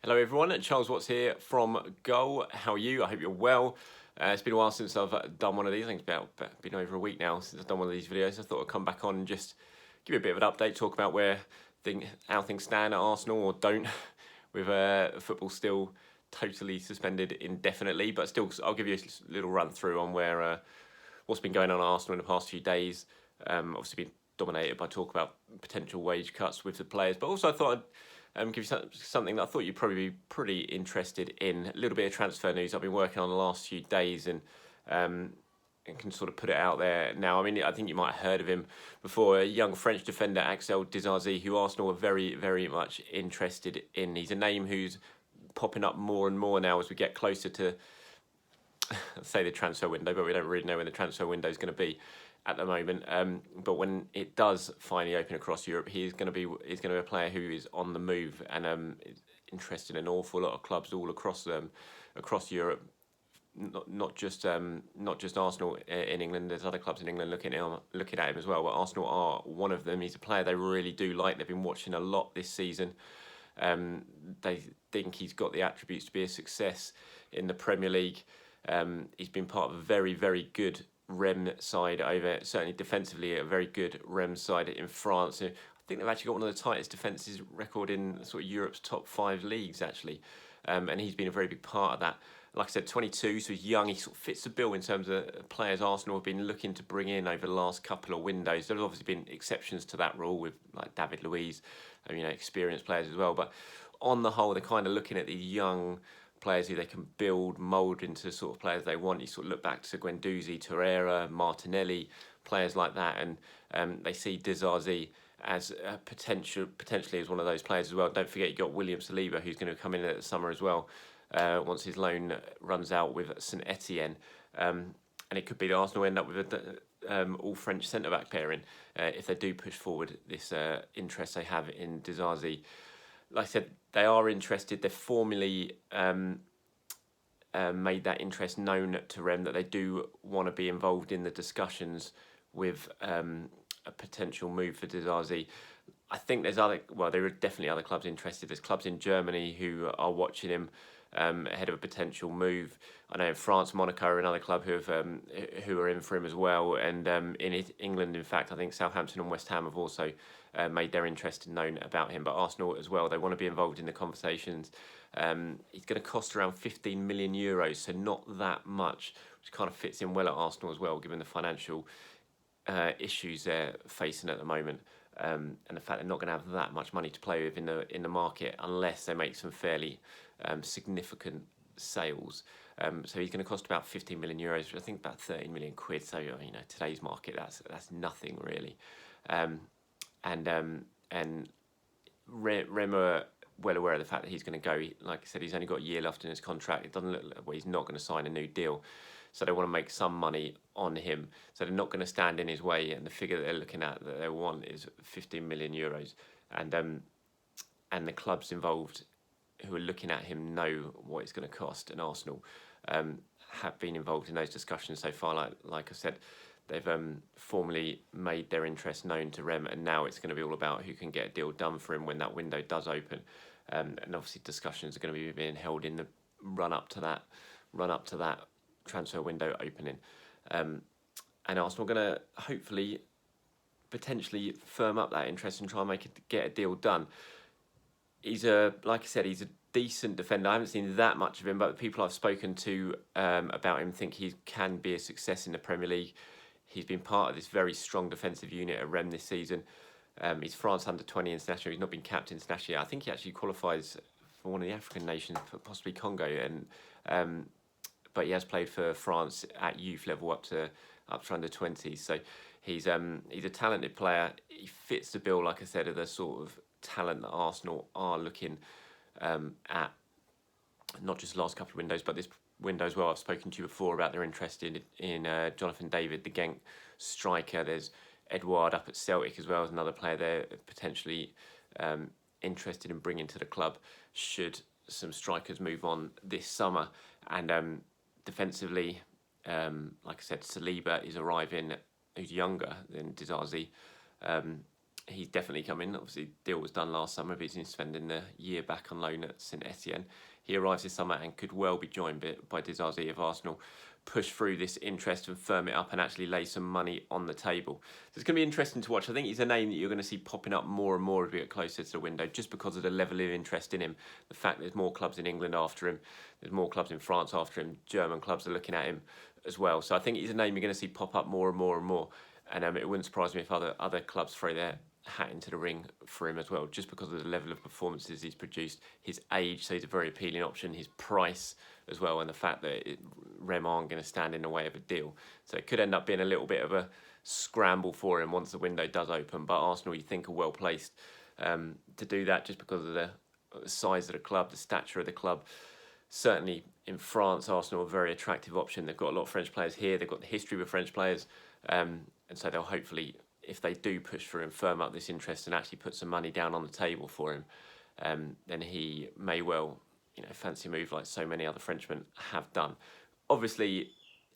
Hello everyone, Charles Watts here from Goal. How are you? I hope you're well. It's been a while since I've done one of these. I think it's been over a week now since I've done one of these videos. I thought I'd come back on and just give you a bit of an update, talk about how things stand at Arsenal or don't, with football still totally suspended indefinitely. But still, I'll give you a little run through on what's been going on at Arsenal in the past few days. Obviously been dominated by talk about potential wage cuts with the players, but also I thought I'd give you something that I thought you'd probably be pretty interested in. A little bit of transfer news I've been working on the last few days and can sort of put it out there now. I mean, I think you might have heard of him before. A young French defender, Axel Disasi, who Arsenal are very, very much interested in. He's a name who's popping up more and more now as we get closer to, say, the transfer window, but we don't really know when the transfer window is going to be at the moment. But when it does finally open across Europe, he's going to be a player who is on the move and is interested in an awful lot of clubs all across Europe. Not just Arsenal in England. There's other clubs in England looking at him as well. But Arsenal are one of them. He's a player they really do like. They've been watching a lot this season. They think he's got the attributes to be a success in the Premier League. He's been part of a very, very good Reims side certainly defensively, a very good Reims side in France. I think they've actually got one of the tightest defences record in sort of Europe's top 5 leagues actually, and he's been a very big part of that. Like I said, 22, so he's young. He sort of fits the bill in terms of players Arsenal have been looking to bring in over the last couple of windows. There's obviously been exceptions to that rule with like David Luiz, experienced players as well. But on the whole, they're kind of looking at these young players who they can mould into the sort of players they want. You sort of look back to Guendouzi, Torreira, Martinelli, players like that, and they see Disasi as potentially as one of those players as well. Don't forget you got William Saliba, who's going to come in at the summer as well, once his loan runs out with St Etienne, and it could be that Arsenal end up with a all French centre back pairing if they do push forward this interest they have in Disasi. Like I said, they are interested. They've formally made that interest known to Reims that they do want to be involved in the discussions with a potential move for Disasi. I think there are definitely other clubs interested. There's clubs in Germany who are watching him ahead of a potential move. I know in France, Monaco are another club who are in for him as well. And in England, in fact, I think Southampton and West Ham have also made their interest known about him. But Arsenal as well, they want to be involved in the conversations. He's going to cost around 15 million euros, so not that much, which kind of fits in well at Arsenal as well, given the financial issues they're facing at the moment. And the fact they're not going to have that much money to play with in the market unless they make some fairly significant sales. So he's going to cost about 15 million euros, which I think about 13 million quid. So today's market, that's nothing really. And Rem are well aware of the fact that he's going to go. Like I said, he's only got a year left in his contract. It doesn't look like he's not going to sign a new deal. So they want to make some money on him. So they're not going to stand in his way. And the figure that they're looking at that they want is 15 million euros. And the clubs involved who are looking at him know what it's going to cost. And Arsenal have been involved in those discussions so far. Like I said, they've formally made their interest known to Rem, and now it's going to be all about who can get a deal done for him when that window does open. And obviously discussions are going to be being held in the run up to that transfer window opening. And Arsenal are going to hopefully potentially firm up that interest and try and get a deal done. Like I said, he's a decent defender. I haven't seen that much of him, but the people I've spoken to about him think he can be a success in the Premier League. He's been part of this very strong defensive unit at Rennes this season. He's France under-20 international. He's not been capped internationally. I think he actually qualifies for one of the African nations, possibly Congo, but he has played for France at youth level up to under-20s. So he's a talented player. He fits the bill, like I said, of the sort of talent that Arsenal are looking at, not just the last couple of windows, but this window as well. I've spoken to you before about their interest in Jonathan David, the Genk striker. There's Edouard up at Celtic as well as another player they're potentially interested in bringing to the club should some strikers move on this summer. And defensively, like I said, Saliba is arriving, who's younger than Disasi. he's definitely coming. Obviously, deal was done last summer, but he's been spending the year back on loan at St Etienne. He arrives this summer and could well be joined by Disasi if Arsenal push through this interest and firm it up and actually lay some money on the table. So it's going to be interesting to watch. I think he's a name that you're going to see popping up more and more as we get closer to the window, just because of the level of interest in him. The fact there's more clubs in England after him, there's more clubs in France after him, German clubs are looking at him as well. So I think he's a name you're going to see pop up more and more and more. And it wouldn't surprise me if other clubs throw their hat into the ring for him as well, just because of the level of performances he's produced, his age, so he's a very appealing option, his price as well, and the fact that Rem aren't going to stand in the way of a deal. So it could end up being a little bit of a scramble for him once the window does open, but Arsenal, you think, are well placed to do that, just because of the size of the club, the stature of the club. Certainly in France, Arsenal are a very attractive option. They've got a lot of French players here, they've got the history with French players, and so they'll hopefully, if they do push through and firm up this interest and actually put some money down on the table for him, then he may well, fancy a move like so many other Frenchmen have done. Obviously,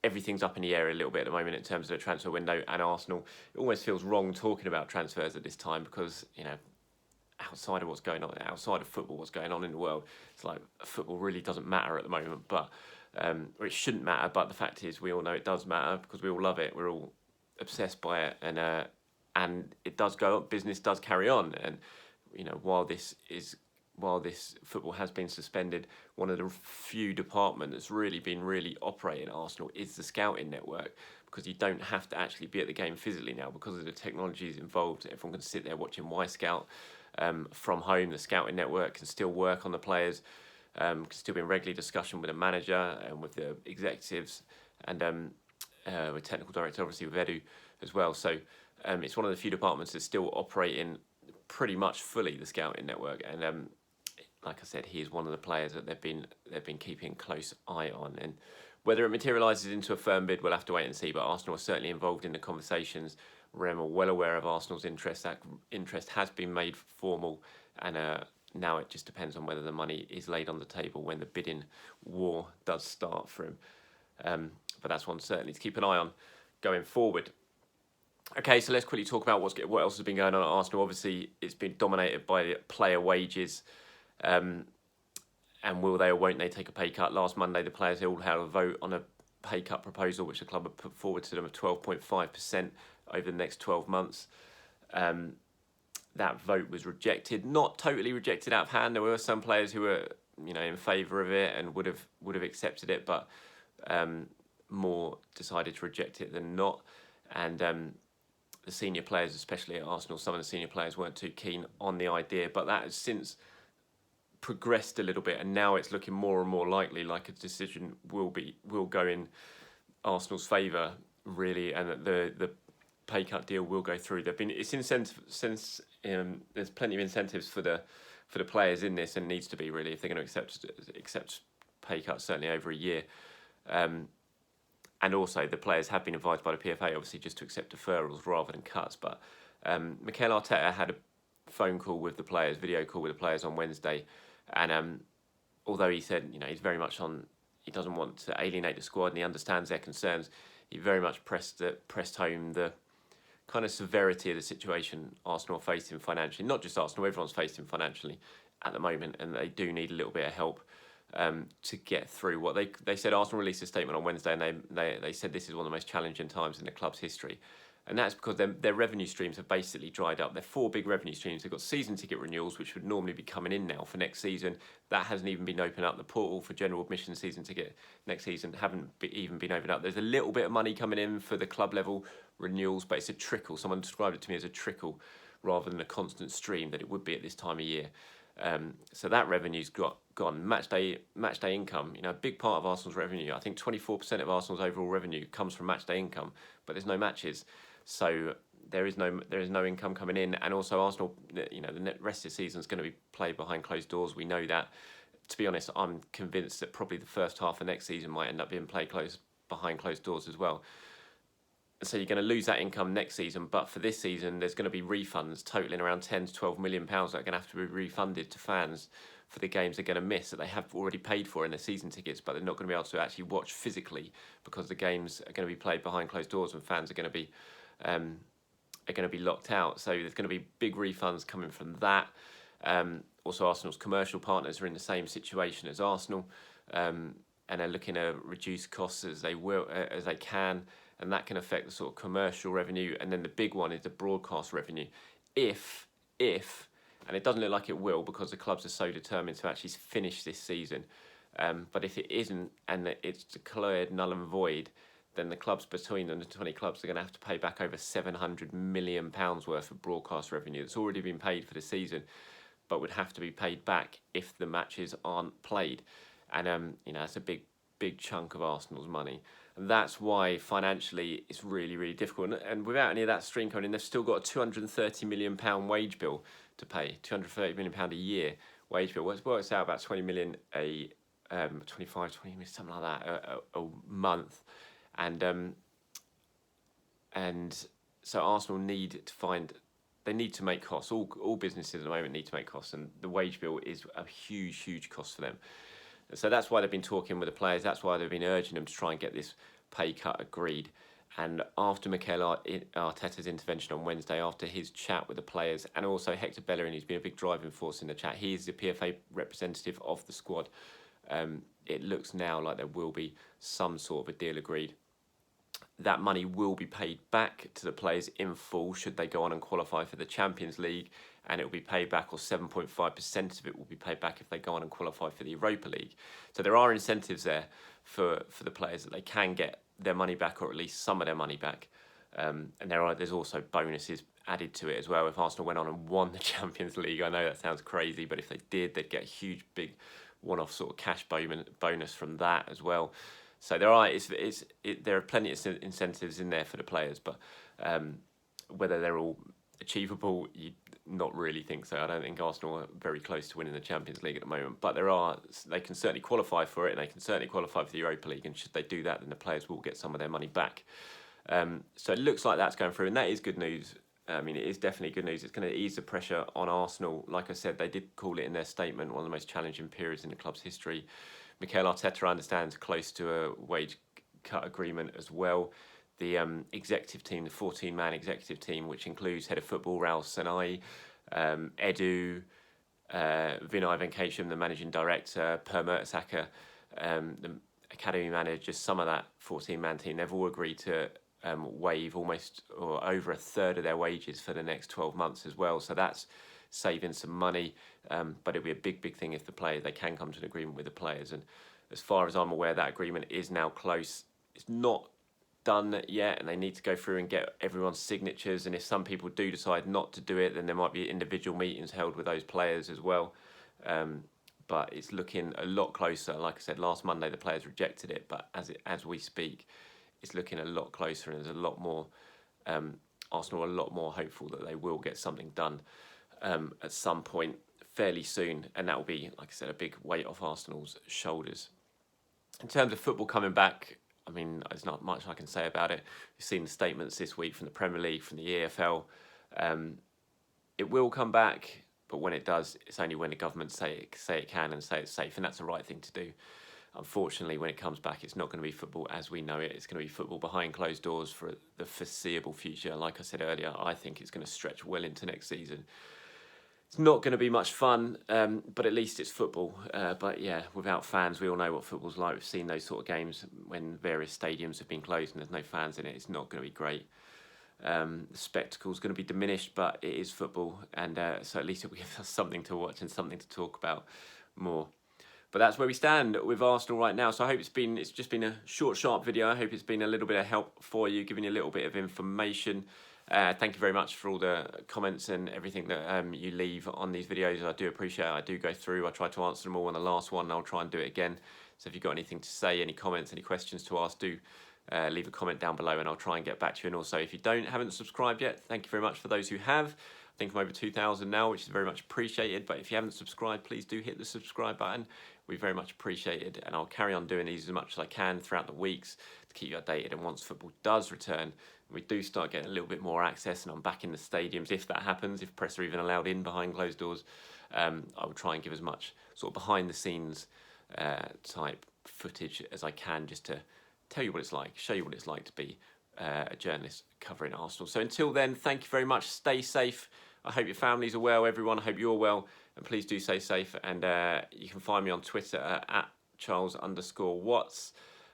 everything's up in the air a little bit at the moment in terms of the transfer window, and Arsenal, it almost feels wrong talking about transfers at this time because, outside of what's going on, outside of football, what's going on in the world, it's like football really doesn't matter at the moment, but or it shouldn't matter, but the fact is we all know it does matter because we all love it, we're all obsessed by it, and it does go up, business does carry on, and while this football has been suspended, one of the few departments that's really been operating at Arsenal is the scouting network, because you don't have to actually be at the game physically now because of the technologies involved. Everyone can sit there watching Y-Scout from home. The scouting network can still work on the players, can still be in regular discussion with the manager and with the executives, and with technical director, obviously with Edu as well. So it's one of the few departments that's still operating pretty much fully, the scouting network, and like I said, he is one of the players that they've been keeping close eye on, and whether it materialises into a firm bid, we'll have to wait and see. But Arsenal are certainly involved in the conversations. Rem are well aware of Arsenal's interest. That interest has been made formal, and now it just depends on whether the money is laid on the table when the bidding war does start for him. But that's one certainly to keep an eye on going forward. Okay, so let's quickly talk about what else has been going on at Arsenal. Obviously, it's been dominated by player wages. And will they or won't they take a pay cut? Last Monday, the players all had a vote on a pay cut proposal, which the club had put forward to them of 12.5% over the next 12 months. That vote was rejected, not totally rejected out of hand. There were some players who were, in favour of it and would have accepted it, but more decided to reject it than not. And the senior players, especially at Arsenal, some of the senior players weren't too keen on the idea, but that has since progressed a little bit, and now it's looking more and more likely like a decision will go in Arsenal's favour, really, and that the pay cut deal will go through. There's plenty of incentives for the players in this, and needs to be, really, if they're going to accept pay cuts, certainly over a year. And also the players have been advised by the PFA, obviously, just to accept deferrals rather than cuts. But Mikel Arteta had a phone call with the players, video call with the players on Wednesday, and although he said he's very much he doesn't want to alienate the squad and he understands their concerns, he very much pressed home the kind of severity of the situation Arsenal are facing financially. Not just Arsenal, everyone's facing financially at the moment, and they do need a little bit of help to get through what they said. Arsenal released a statement on Wednesday, and they said this is one of the most challenging times in the club's history. And that's because their revenue streams have basically dried up. They're four big revenue streams. They've got season ticket renewals, which would normally be coming in now for next season. That hasn't even been opened up. The portal for general admission season ticket next season even been opened up. There's a little bit of money coming in for the club level renewals, but it's a trickle. Someone described it to me as a trickle rather than a constant stream that it would be at this time of year. So that revenue's gone. Match day income, a big part of Arsenal's revenue. I think 24% of Arsenal's overall revenue comes from match day income, but there's no matches. So there is no income coming in, and also Arsenal, the rest of the season is going to be played behind closed doors. We know that. To be honest, I'm convinced that probably the first half of next season might end up being played behind closed doors as well. So you're going to lose that income next season, but for this season, there's going to be refunds totaling around £10 to £12 million that are going to have to be refunded to fans for the games they're going to miss that they have already paid for in their season tickets, but they're not going to be able to actually watch physically because the games are going to be played behind closed doors and fans are going to be are going to be locked out. So there's going to be big refunds coming from that. Also, Arsenal's commercial partners are in the same situation as Arsenal, and they're looking to reduce costs as they can, and that can affect the sort of commercial revenue. And then the big one is the broadcast revenue. If and it doesn't look like it will, because the clubs are so determined to actually finish this season. But if it isn't and it's declared null and void, then the clubs between them, the 20 clubs, are going to have to pay back over £700 million worth of broadcast revenue that's already been paid for the season, but would have to be paid back if the matches aren't played. And that's a big chunk of Arsenal's money. And that's why financially it's really, really difficult. And without any of that stream coming in, they've still got a £230 million wage bill to pay, £230 million a year wage bill. Well, it works out about 20 million a 25, 20 million, something like that a month. And so Arsenal need to make costs. All businesses at the moment need to make costs, and the wage bill is a huge cost for them. So that's why they've been talking with the players. That's why they've been urging them to try and get this pay cut agreed. And after Mikel Arteta's intervention on Wednesday, after his chat with the players, and also Hector Bellerin, who's been a big driving force in the chat, he is the PFA representative of the squad. It looks now like there will be some sort of a deal agreed. That money will be paid back to the players in full should they go on and qualify for the Champions League, and it will be paid back, or 7.5% of it will be paid back if they go on and qualify for the Europa League. So there are incentives there for the players that they can get their money back, or at least some of their money back. And there's also bonuses added to it as well. If Arsenal went on and won the Champions League, I know that sounds crazy, but if they did, they'd get a huge, big one-off sort of cash bonus from that as well. So there are plenty of incentives in there for the players, but whether they're all achievable, you not really think so. I don't think Arsenal are very close to winning the Champions League at the moment, but they can certainly qualify for it, and they can certainly qualify for the Europa League, and should they do that, then the players will get some of their money back. So it looks like that's going through, and that is good news. I mean, it is definitely good news. It's going to ease the pressure on Arsenal. Like I said, they did call it in their statement one of the most challenging periods in the club's history. Mikel Arteta, I understand, is close to a wage cut agreement as well. The executive team, the 14-man executive team, which includes head of football Raul Sanai, Edu, Vinay Venkatesham, the managing director, Per Mertesacker, the academy manager, some of that 14-man team, they've all agreed to waive almost or over a third of their wages for the next 12 months as well. So that's saving some money, but it'll be a big thing if they can come to an agreement with the players. And as far as I'm aware, that agreement is now close. It's not done yet, and they need to go through and get everyone's signatures. And if some people do decide not to do it, then there might be individual meetings held with those players as well. But it's looking a lot closer. Like I said, last Monday the players rejected it, but as we speak, it's looking a lot closer, and there's a lot more. Arsenal are a lot more hopeful that they will get something done at some point fairly soon, and that will be, like I said, a big weight off Arsenal's shoulders. In terms of football coming back, I mean, there's not much I can say about it. We've seen the statements this week from the Premier League, from the EFL. It will come back, but when it does, it's only when the government say it can and say it's safe, and that's the right thing to do. Unfortunately, when it comes back, it's not going to be football as we know it. It's going to be football behind closed doors for the foreseeable future. Like I said earlier, I think it's going to stretch well into next season. It's not going to be much fun, but at least it's football. But yeah, without fans, we all know what football's like. We've seen those sort of games when various stadiums have been closed and there's no fans in it. It's not going to be great. The spectacle's going to be diminished, but it is football, and so at least it will give us something to watch and something to talk about more. But that's where we stand with Arsenal right now. So I hope it's just been a short, sharp video. I hope it's been a little bit of help for you, giving you a little bit of information. Thank you very much for all the comments and everything that you leave on these videos. I do appreciate it. I do go through. I try to answer them all on the last one, and I'll try and do it again. So if you've got anything to say, any comments, any questions to ask, do leave a comment down below, and I'll try and get back to you. And also, if you haven't subscribed yet, thank you very much for those who have. I think I'm over 2,000 now, which is very much appreciated. But if you haven't subscribed, please do hit the subscribe button. We very much appreciate it, and I'll carry on doing these as much as I can throughout the weeks to keep you updated. And once football does return, we do start getting a little bit more access, and I'm back in the stadiums. If that happens, if press are even allowed in behind closed doors, I will try and give as much sort of behind the scenes type footage as I can, just to tell you what it's like, show you what it's like to be a journalist covering Arsenal. So until then, thank you very much. Stay safe. I hope your families are well, everyone. I hope you're well. And please do stay safe. And you can find me on Twitter at Charles_Watts.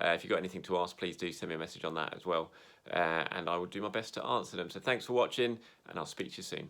If you've got anything to ask, please do send me a message on that as well. And I will do my best to answer them. So thanks for watching, and I'll speak to you soon.